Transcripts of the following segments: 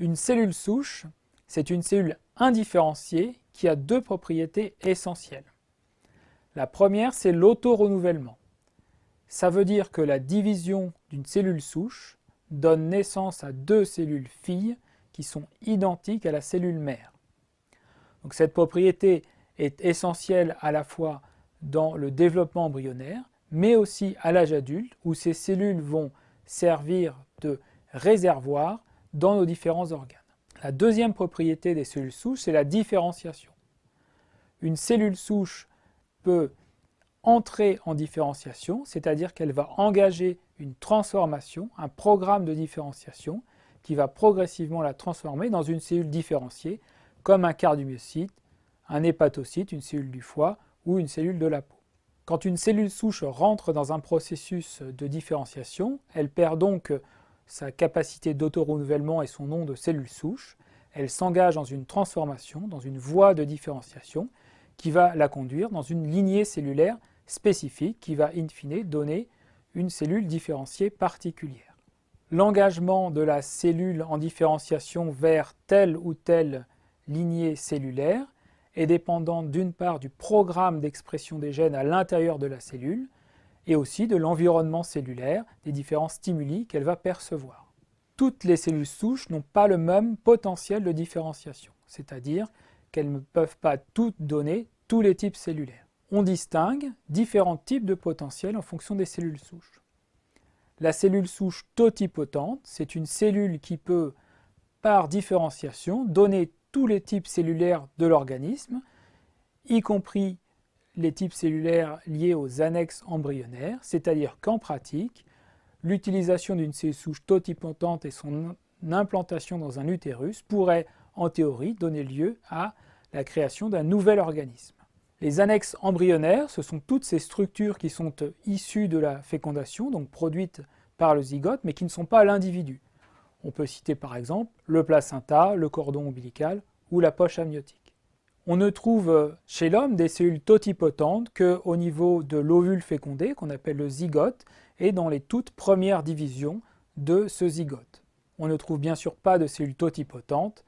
Une cellule souche, c'est une cellule indifférenciée qui a deux propriétés essentielles. La première, c'est l'auto-renouvellement. Ça veut dire que la division d'une cellule souche donne naissance à deux cellules filles qui sont identiques à la cellule mère. Donc cette propriété est essentielle à la fois dans le développement embryonnaire, mais aussi à l'âge adulte, où ces cellules vont servir de réservoir dans nos différents organes. La deuxième propriété des cellules souches, c'est la différenciation. Une cellule souche peut entrer en différenciation, c'est-à-dire qu'elle va engager une transformation, un programme de différenciation qui va progressivement la transformer dans une cellule différenciée, comme un cardiomyocyte, un hépatocyte, une cellule du foie ou une cellule de la peau. Quand une cellule souche rentre dans un processus de différenciation, elle perd donc sa capacité d'auto-renouvellement et son nom de cellule souche. Elle s'engage dans une transformation, dans une voie de différenciation qui va la conduire dans une lignée cellulaire spécifique qui va in fine donner une cellule différenciée particulière. L'engagement de la cellule en différenciation vers telle ou telle lignée cellulaire est dépendant d'une part du programme d'expression des gènes à l'intérieur de la cellule et aussi de l'environnement cellulaire, des différents stimuli qu'elle va percevoir. Toutes les cellules souches n'ont pas le même potentiel de différenciation, c'est-à-dire qu'elles ne peuvent pas toutes donner tous les types cellulaires. On distingue différents types de potentiels en fonction des cellules souches. La cellule souche totipotente, c'est une cellule qui peut, par différenciation, donner tous les types cellulaires de l'organisme, y compris les types cellulaires liés aux annexes embryonnaires, c'est-à-dire qu'en pratique, l'utilisation d'une cellule souche totipotente et son implantation dans un utérus pourrait, en théorie, donner lieu à la création d'un nouvel organisme. Les annexes embryonnaires, ce sont toutes ces structures qui sont issues de la fécondation, donc produites par le zygote, mais qui ne sont pas l'individu. On peut citer par exemple le placenta, le cordon ombilical ou la poche amniotique. On ne trouve chez l'homme des cellules totipotentes qu'au niveau de l'ovule fécondé, qu'on appelle le zygote, et dans les toutes premières divisions de ce zygote. On ne trouve bien sûr pas de cellules totipotentes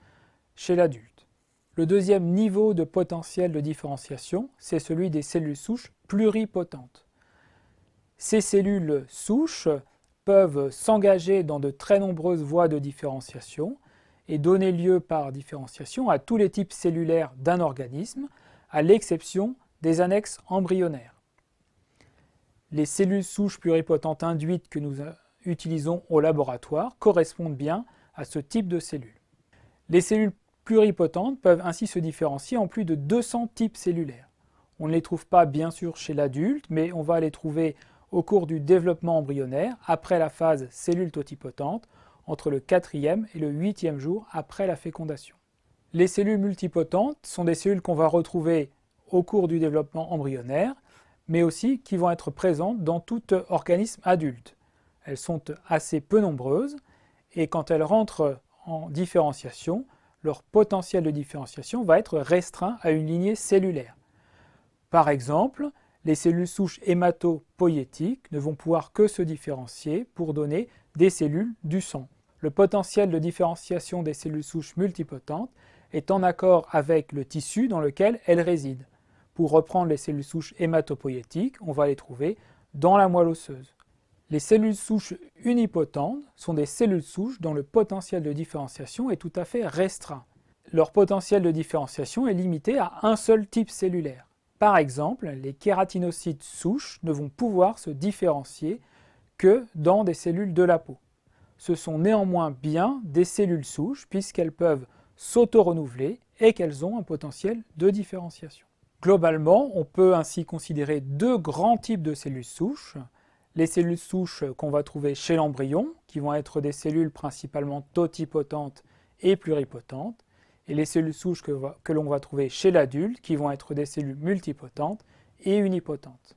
chez l'adulte. Le deuxième niveau de potentiel de différenciation, c'est celui des cellules souches pluripotentes. Ces cellules souches peuvent s'engager dans de très nombreuses voies de différenciation et donner lieu par différenciation à tous les types cellulaires d'un organisme, à l'exception des annexes embryonnaires. Les cellules souches pluripotentes induites que nous utilisons au laboratoire correspondent bien à ce type de cellules. Les cellules pluripotentes peuvent ainsi se différencier en plus de 200 types cellulaires. On ne les trouve pas bien sûr chez l'adulte, mais on va les trouver au cours du développement embryonnaire, après la phase cellule totipotente, entre le 4e et le 8e jour après la fécondation. Les cellules multipotentes sont des cellules qu'on va retrouver au cours du développement embryonnaire, mais aussi qui vont être présentes dans tout organisme adulte. Elles sont assez peu nombreuses, et quand elles rentrent en différenciation, leur potentiel de différenciation va être restreint à une lignée cellulaire. Par exemple, les cellules souches hématopoïétiques ne vont pouvoir que se différencier pour donner des cellules du sang. Le potentiel de différenciation des cellules souches multipotentes est en accord avec le tissu dans lequel elles résident. Pour reprendre les cellules souches hématopoïétiques, on va les trouver dans la moelle osseuse. Les cellules souches unipotentes sont des cellules souches dont le potentiel de différenciation est tout à fait restreint. Leur potentiel de différenciation est limité à un seul type cellulaire. Par exemple, les kératinocytes souches ne vont pouvoir se différencier que dans des cellules de la peau. Ce sont néanmoins bien des cellules souches puisqu'elles peuvent s'auto-renouveler et qu'elles ont un potentiel de différenciation. Globalement, on peut ainsi considérer deux grands types de cellules souches. Les cellules souches qu'on va trouver chez l'embryon, qui vont être des cellules principalement totipotentes et pluripotentes, et les cellules souches que l'on va trouver chez l'adulte, qui vont être des cellules multipotentes et unipotentes.